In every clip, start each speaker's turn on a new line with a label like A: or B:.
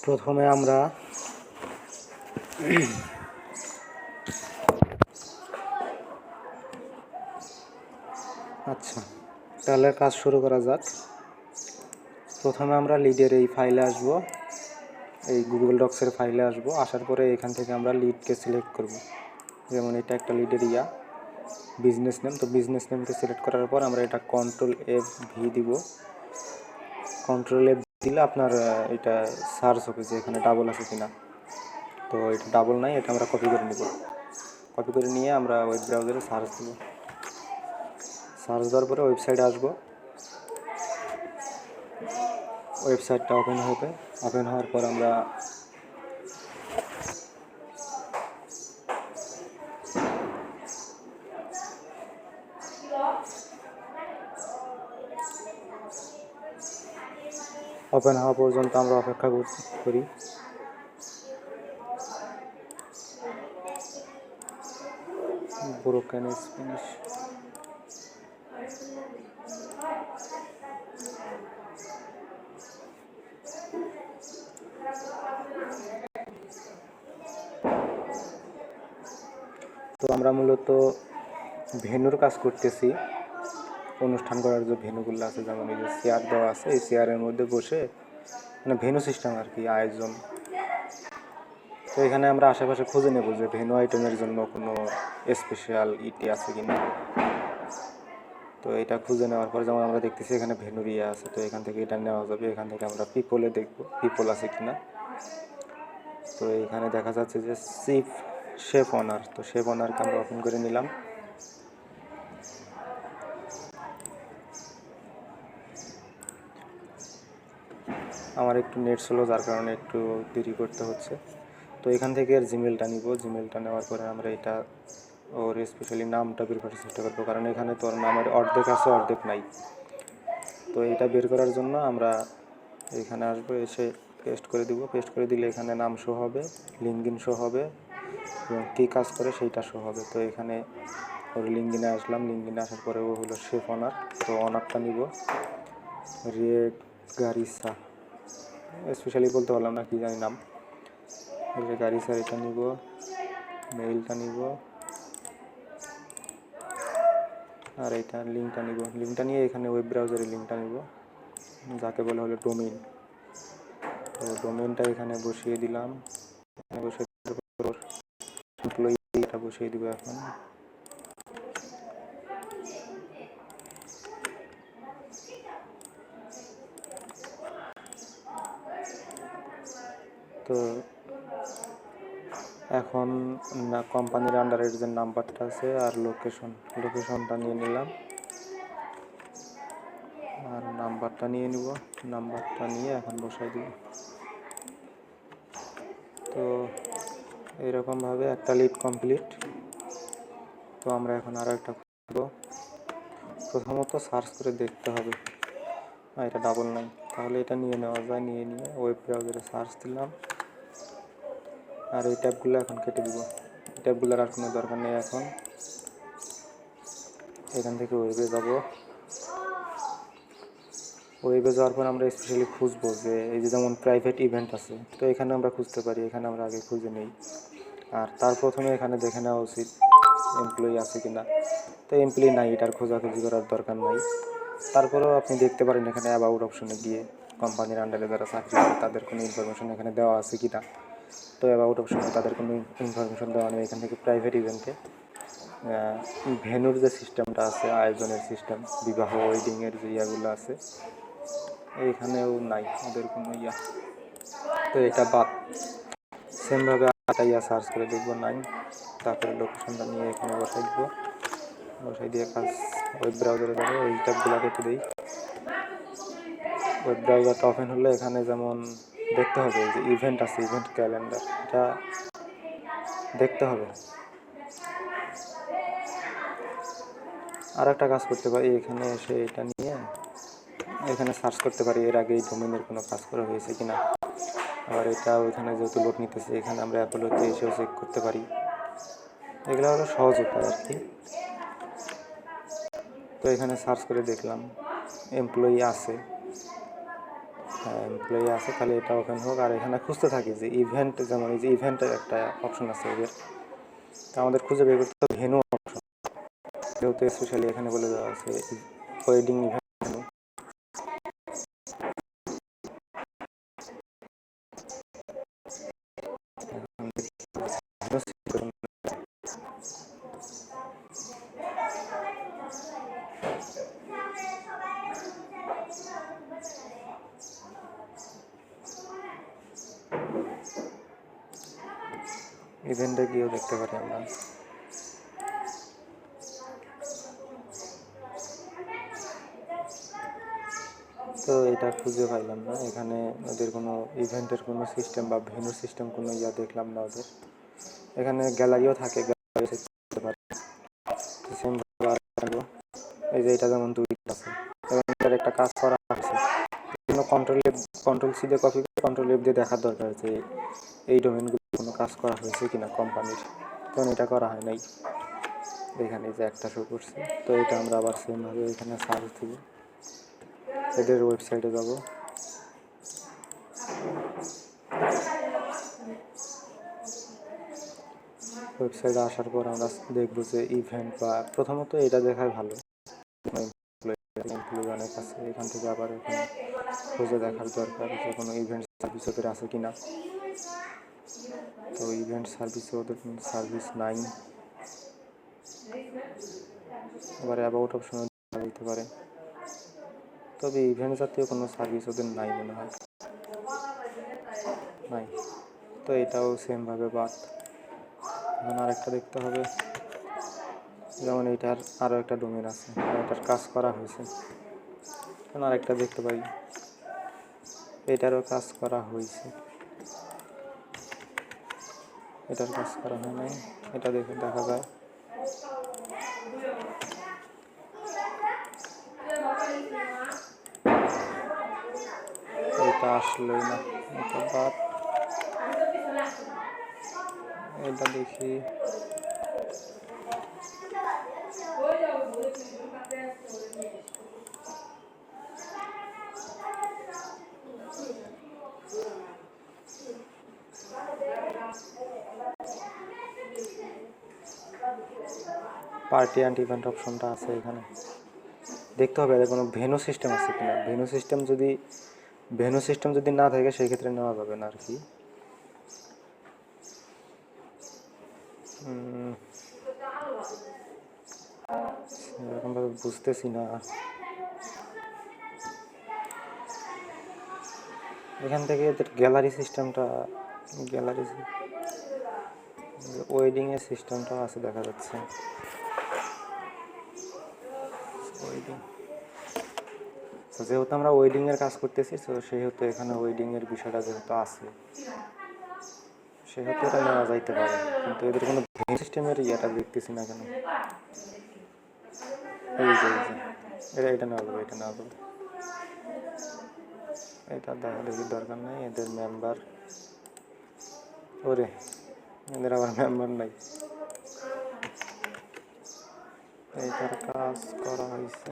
A: প্রথমে আমরা আচ্ছা তাহলে কাজ শুরু করা যাক। প্রথমে আমরা লিডের এই ফাইলে আসব, এই গুগল ডক্সের ফাইলে আসব। আসার পরে এখান থেকে আমরা লিডকে সিলেক্ট করব। যেমন এটা একটা লিডের বিজনেস নেম, তো বিজনেস নেমকে সিলেক্ট করার পর আমরা এটা Ctrl+F+V দিব। Ctrl+F দিলে আপনার এটা সার্চ হবে যে এখানে ডাবল আছে কিনা। তো এটা ডাবল নাই, এটা আমরা কপি করে নিব। কপি করে নিয়ে আমরা ওয়েব ব্রাউজারে সার্চ দেব। সার্চ দেওয়ার পরে ওয়েবসাইটে আসবো। ওয়েবসাইটটা ওপেন হবে। ওপেন হওয়ার পর আমরা ওপেন হওয়া পর্যন্ত আমরা অপেক্ষা করি। Broken Spanish. তো আমরা মূলত ভেন্যুর কাজ করতেছি। অনুষ্ঠান করার যে ভেন্যুগুলো আছে, যেমন এই যে চেয়ার দেওয়া আছে, এই চেয়ারের মধ্যে বসে মানে ভেন্যু সিস্টেম আর কি, আয়োজন। তো এখানে আমরা আশেপাশে খুঁজে নেব যে ভেন্যু আইটেমের জন্য কোনো স্পেশাল ইটি আছে কিনা। তো এটা খুঁজে নেওয়ার পর যেমন আমরা দেখতেছি এখানে ভেন্যুর আছে, তো এখান থেকে এটা নেওয়া যাবে। এখান থেকে আমরা পিপলে দেখব পিপল আছে কিনা। তো এখানে দেখা যাচ্ছে যে শেফ অনার, তো শেফ অনারকে আমরা ওপেন করে নিলাম। আমার একটু নেট স্লো, যার কারণে একটু দেরি করতে হচ্ছে। তো এখান থেকে এর জিমেলটা নিব। জিমেলটা নেওয়ার পরে আমরা এটা ওর স্পেশালি নামটা বের করার চেষ্টা করবো, কারণ এখানে তোর নামের অর্ধেক আছে, অর্ধেক নাই। তো এটা বের করার জন্য আমরা এখানে আসবো, এসে পেস্ট করে দিব। পেস্ট করে দিলে এখানে নাম শো হবে, লিঙ্কডিন শো হবে এবং কী কাজ করে সেইটা শো হবে। তো এখানে ওর লিঙ্কডিনে আসলাম। লিঙ্কডিনে আসার পরে ও হলো শেফ অনার। তো অনারটা নিব রেড গারিসা, স্পেশালি বলতে পারলাম না, কি জানি নাম। রেড গারিসা এটা নিব। মেইলটা নিব আর এটা লিঙ্কটা নিব। লিঙ্কটা নিয়ে এখানে ওয়েব ব্রাউজারের লিঙ্কটা নিব, যাকে বলা হলো ডোমেইন। তো ডোমেইনটা এখানে বসিয়ে দিলাম। বসিয়ে এমপ্লয়িটা বসিয়ে দিব এখন। তো এখন না কোম্পানির আন্ডারের যে নাম্বারটা আছে আর লোকেশনটা নিয়ে নিলাম আর নাম্বারটা নিয়ে নিব। নাম্বারটা নিয়ে এখন বসাই দিব। তো এরকমভাবে একটা লিড কমপ্লিট। তো আমরা এখন আরও একটা করব। প্রথমত সার্চ করে দেখতে হবে এটা ডাবল নাই, তাহলে এটা নিয়ে নেওয়া যায়। নিয়ে ওয়েব ব্রাউজারে সার্চ দিলাম আর এই ট্যাবগুলো এখন কেটে দিব। ট্যাবগুলোর আর কোনো দরকার নেই। এখন এখান থেকে ওয়েবে যাব। ওয়েবে যাওয়ার পর আমরা স্পেশালি খুঁজবো যে এই যে যেমন প্রাইভেট ইভেন্ট আছে, তো এখানে আমরা খুঁজতে পারি। এখানে আমরা আগে খুঁজে নেই আর তার প্রথমে এখানে দেখে নেওয়া উচিত এমপ্লয়ি আছে কিনা। তো এমপ্লয়ি নাই, এটার খোঁজাখুঁজি করার দরকার নাই। তারপরেও আপনি দেখতে পারেন এখানে অ্যাবাউট অপশনে গিয়ে কোম্পানির আন্ডারে যারা চাকরি করে তাদের কোনো ইনফরমেশন এখানে দেওয়া আছে কিনা। তো অ্যাবাউট অপশনে তাদের কোনো ইনফরমেশন দেওয়া নেই। এখান থেকে প্রাইভেট ইভেন্টে ভেন্যুর যে সিস্টেমটা আছে, আয়োজনের সিস্টেম, বিবাহ ওয়েডিংয়ের যে ইয়াগুলো আছে, এইখানেও নাই ওদের কোনো ইয়া। তো এটা বাদ। সেমভাবে একটা সার্চ করে দেখবো, নাই। তারপরে লোকেশনটা নিয়ে এখানে বসাই দিব। বসাই দিয়ে কাজ ওয়েব ব্রাউজারে যাবো। এই ট্যাবগুলো কেটে দিই। ওয়েব ব্রাউজারটা ওপেন হলে এখানে যেমন দেখতে হবে যে ইভেন্ট আছে, ইভেন্ট ক্যালেন্ডার, এটা দেখতে হবে। আর একটা কাজ করতে পারি, এখানে এসে এটা নিয়ে এখানে সার্চ করতে পারি এর আগে এই ডোমেনের কোনো কাজ করা হয়েছে কিনা। আবার এটা ওইখানে যেহেতু লোড নিতেছে, এখানে আমরা অ্যাপোলোতে এসেও চেক করতে পারি। এগুলো হলো সহজ উপায় আর কি। তো এখানে সার্চ করে দেখলাম এমপ্লয়ি আছে। এমপ্লয়ি আছে, তাহলে এটা ওপেন হোক। আর এখানে খুঁজতে থাকি যে ইভেন্ট, যেমন এই যে ইভেন্টের একটা অপশন আছে এদের, তা আমাদের খুঁজে বের করতে হবে ভেনু অপশন, যেহেতু স্পেশালি এখানে বলে দেওয়া আছে ওয়েডিং ইভেন্ট। ইভেন্টে গিয়েও দেখতে পারি আমরা। তো এটা খুঁজে পাইলাম না এখানে, ওদের কোনো ইভেন্টের কোনো সিস্টেম বা ভেন্যুর সিস্টেম কোনো দেখলাম না ওদের। এখানে গ্যালারিও থাকে, গ্যালারি করতে পারে সেম। এই যে এটা যেমন দুইটা আছে, এবং এটার একটা কাজ করা হয়েছে, কন্ট্রোল সি দিয়ে কপি করে কন্ট্রোল এফ দিয়ে দেখার দরকার যে এই ডোমেনগুলো কোনো কাজ করা হয়েছে কিনা কোম্পানির, কারণ এটা করা হয় নাই। এখানে যে একটা শো করছে, তো এটা আমরা আবার সেমভাবে এখানে সার্চ দিব, এদের ওয়েবসাইটে যাব। ওয়েবসাইটে আসার পর আমরা দেখবো যে ইভেন্ট, বা প্রথমত এটা দেখাই ভালো, এমপ্লয়ি অনেক আছে, এখান থেকে আবার এখানে খুঁজে দেখার দরকার যে কোনো ইভেন্ট সার্ভিস ওদের আছে কিনা। তো ইভেন্ট সার্ভিসে ওদের সার্ভিস নাই। আবার অ্যাবাউট অপশন দিতে পারে, তবে ইভেন্ট জাতীয় কোনো সার্ভিস ওদের নাই মনে হয়, নাই। তো এটাও সেমভাবে বাদ। এখন আরেকটা দেখতে হবে, যেমন এইটার আরও একটা ডোমেন আছে, এটার কাজ করা হয়েছে। এখন আরেকটা দেখতে পাই, এটারও কাজ করা হয়েছে, এটার কাজ করা হয় নাই, এটা দেখা যায়। এটা আসলোই না, এটা বাদ। এটা দেখি, পার্টি অ্যান্ড ইভেন্ট অপশনটা আছে এখানে, দেখতে হবে এদের কোনো ভেন্যু সিস্টেম আছে কিনা। ভেন্যু সিস্টেম যদি না থাকে সেই ক্ষেত্রে নেওয়া যাবে না আর কি। এরকমভাবে বুঝতেছি না। এখান থেকে এদের গ্যালারি সিস্টেমটা, ওয়েডিংয়ের সিস্টেমটাও আছে দেখা যাচ্ছে। ওয়েডিং, তো যেহেতু আমরা ওয়েডিংয়ের কাজ করতেছি, তো সেহেতু এখানে ওয়েডিংয়ের বিষয়টা যেহেতু আছে, সেহেতু এটা নেওয়া যাইতে পারে। কিন্তু এদের কোনো সিস্টেমের ইয়েটা দেখতেছি না কেন। এই যে এটা নেওয়া যাবে, এটা নেওয়া যাবে, এটা দেখা দেখির দরকার নেই। এদের মেম্বার, ওরে এদের আবার মেম্বার নাই। এইটার কাজ করা হয়েছে,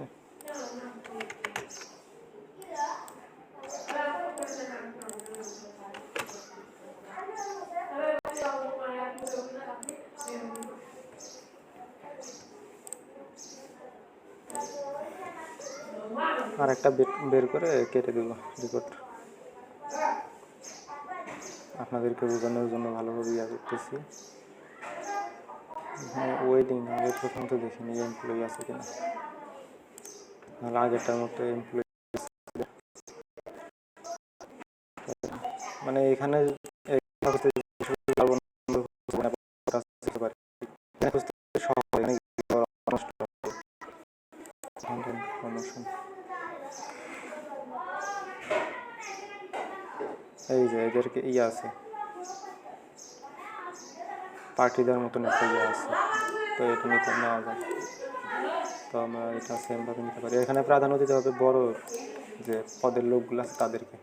A: আর একটা বের করে কেটে দেব রিপোর্ট, আপনাদেরকে বোঝানোর জন্য ভালোভাবে ইয়া করতেছি। হ্যাঁ, ওয়েডিং আগে প্রথম তো দেখিনি এমপ্লয়ি আছে কিনা, নাহলে আগেরটার মতো এমপ্লয়ি, মানে এখানে এই যে এদেরকে ইয়ে আছে, পার্টিদের মতন একটা ইয়ে আছে, তো এটা নিতে নেওয়া যায়। তো আমরা এটা সেমভাবে নিতে পারি। এখানে প্রাধান্য দিতে হবে বড় যে পদের লোকগুলো আছে তাদেরকে,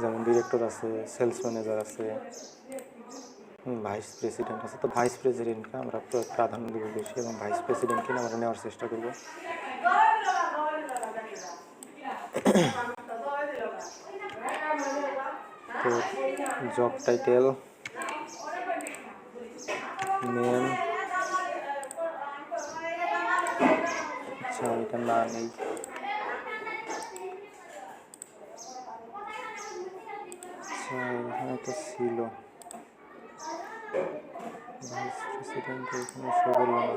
A: যেমন ডিরেক্টর আছে, সেলস ম্যানেজার আছে, ভাইস প্রেসিডেন্ট আছে। তো ভাইস প্রেসিডেন্টকে আমরা প্রাধান্য দেবো বেশি, এবং ভাইস প্রেসিডেন্টকে আমরা নেওয়ার চেষ্টা করব। তো জব টাইটেল মেন, আচ্ছা এটা না নেই, আচ্ছা এখানে তো ছিল ভাইস প্রেসিডেন্ট, এখানে শো করলো না।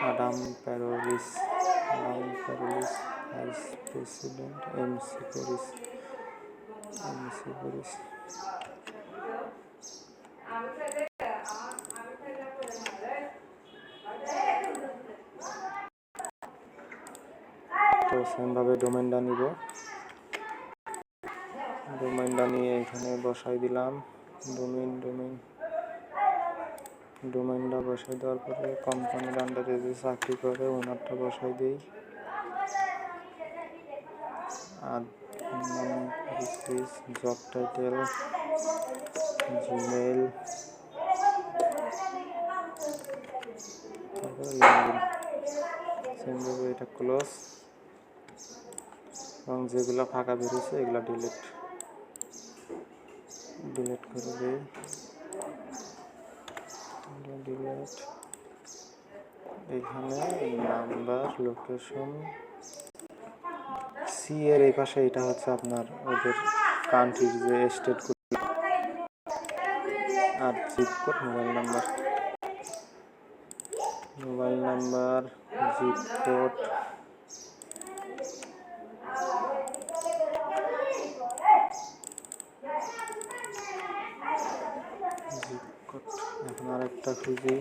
A: Adam Parolis vice president, MC Paris. তো সেমভাবে ডোমেনটা নিব, ডোমেনটা নিয়ে এখানে বসাই দিলাম ডোমেনটা বসাই দেওয়ার পরে কোম্পানির আন্ডারে যে চাকরি করে ওনারটা বসাই দিই, আর জব টাইটেল জিমেল, তারপরে লিঙ্কডিন, সেমভাবে এটা ক্লোজ, এবং যেগুলো ফাঁকা বেরিয়েছে এগুলো ডিলিট করে দিই, ডিলিট। এখানে নাম্বার, লোকেশন, সি এর এই পাশে এটা হচ্ছে আপনার ওদের কান্ট্রির যে স্টেটগুলো, আর zip code, mobile number, zip code, এখন আরেকটা খুঁজি,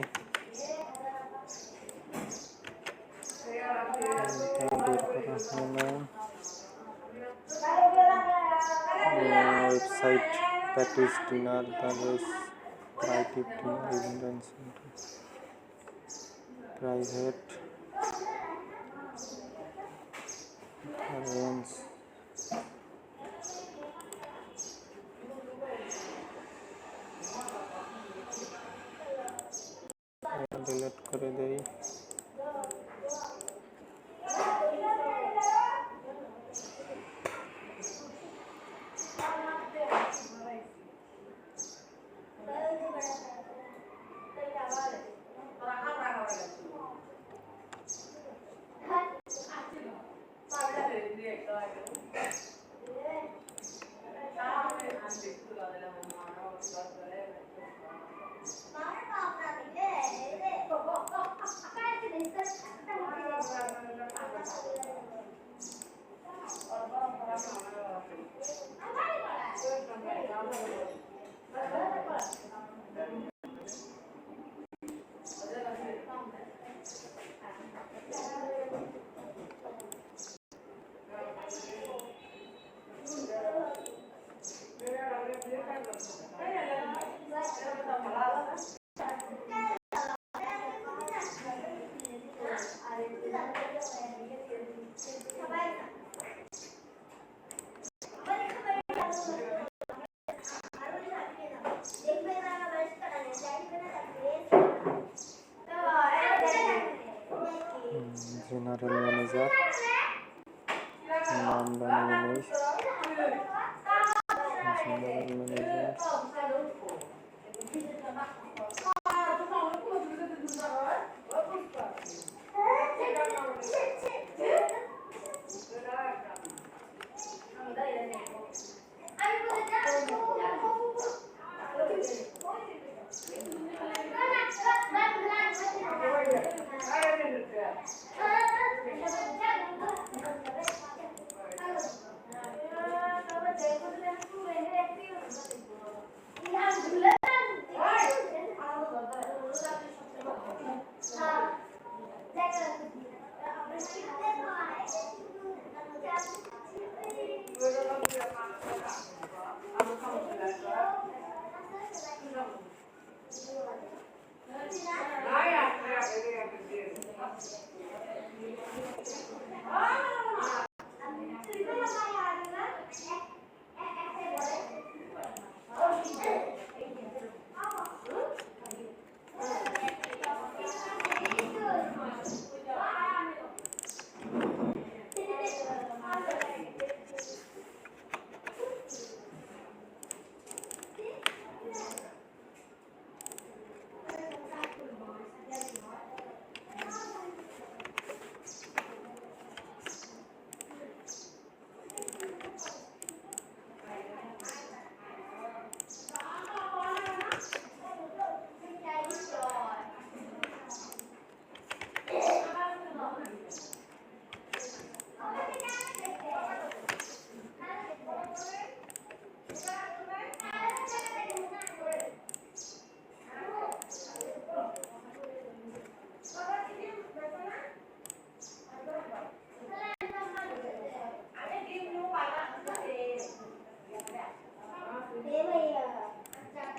A: website package dinner, private dinner, event centre, private range, delete করে দেই। জেনারেল ম্যানেজার, নামটা নিয়ে নেই, জেনারেল ম্যানেজার,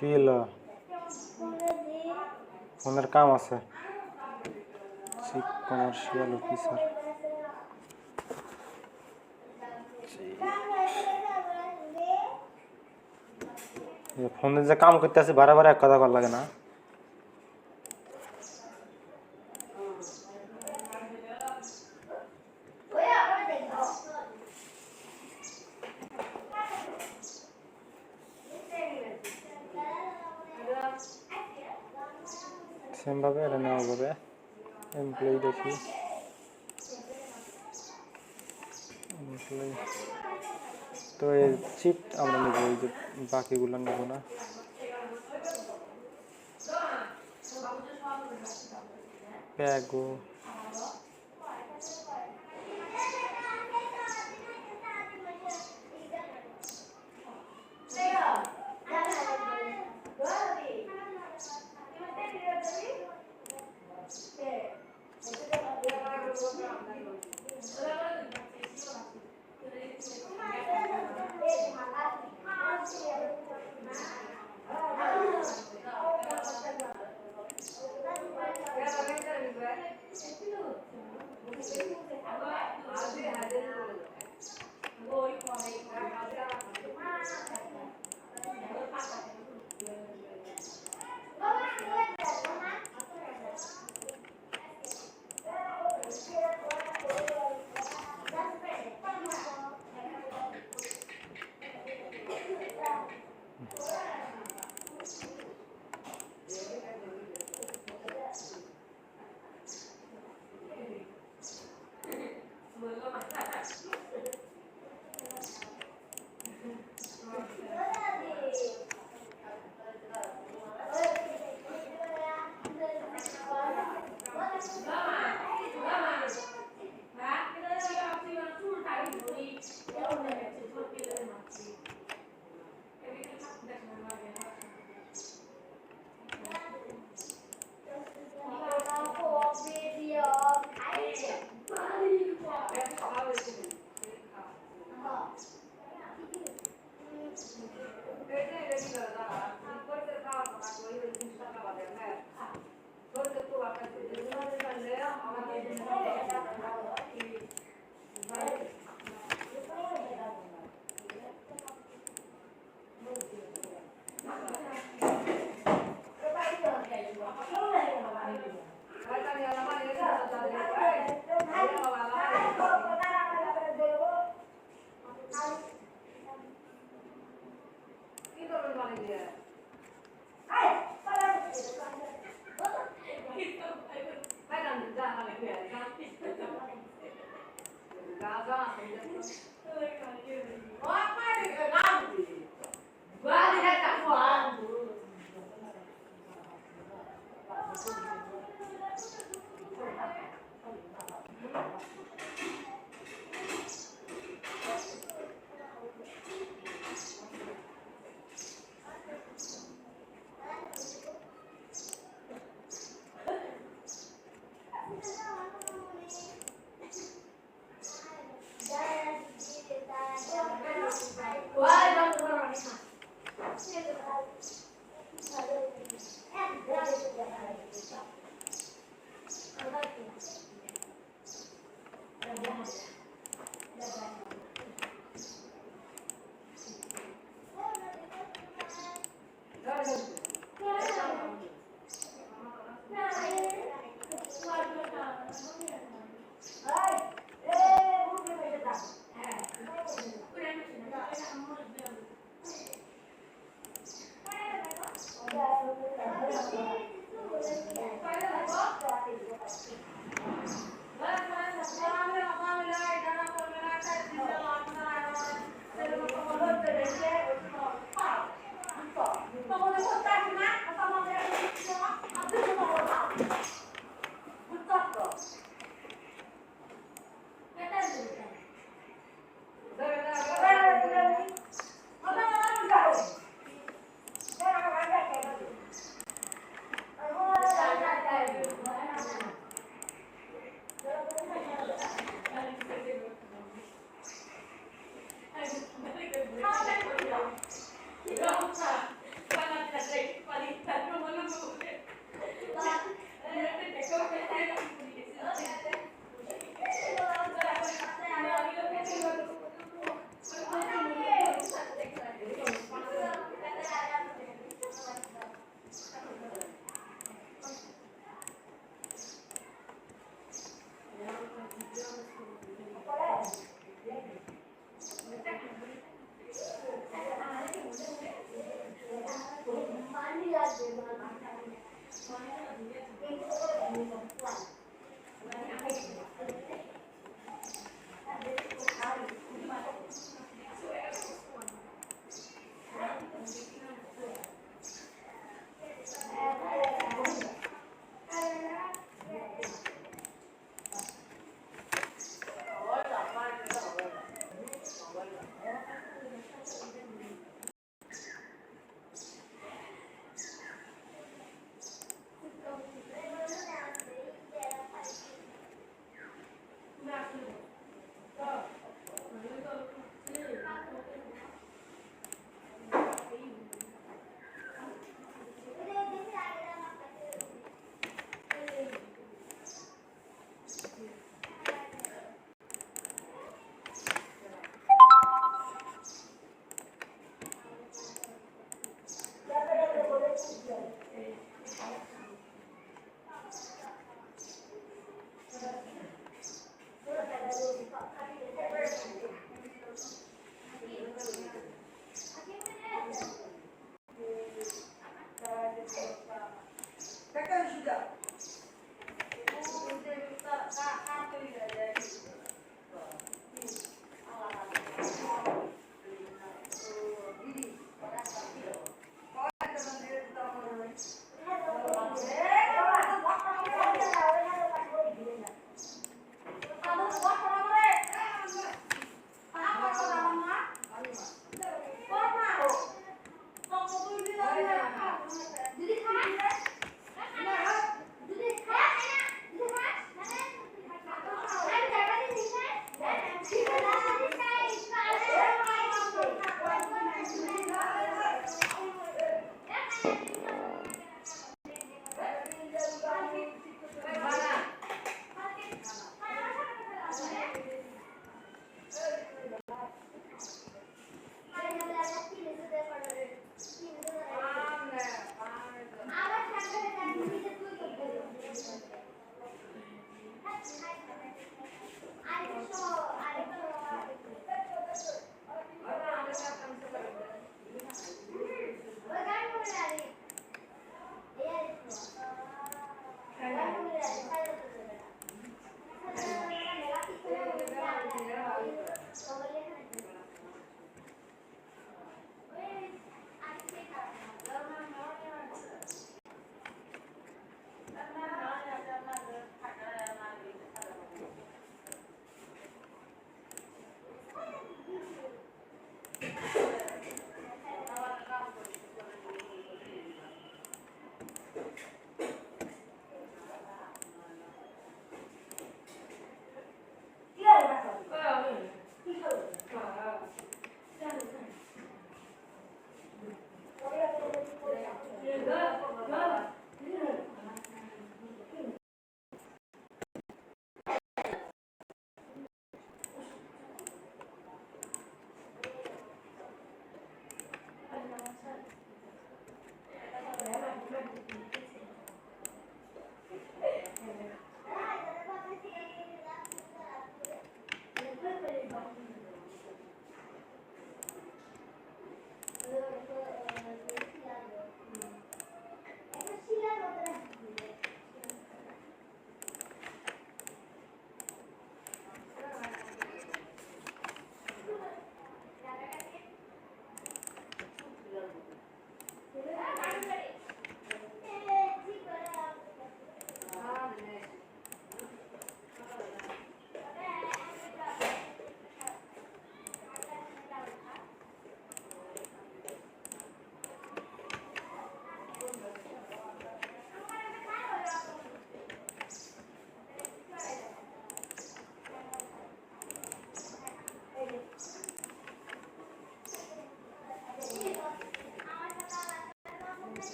A: কি হলো? ফোনের কাম আছে। Chief commercial officer. ফোনে যে কাম করতে আছে বারে বারে এক কথা কর লাগে না। সেম ভাবে এটা নেওয়া যাবে। এমপ্লয়ি দেখি, এমপ্লয়ি তো এই চিপ আমরা নেব, ওই যে বাকিগুলো নেব না। প্যাগো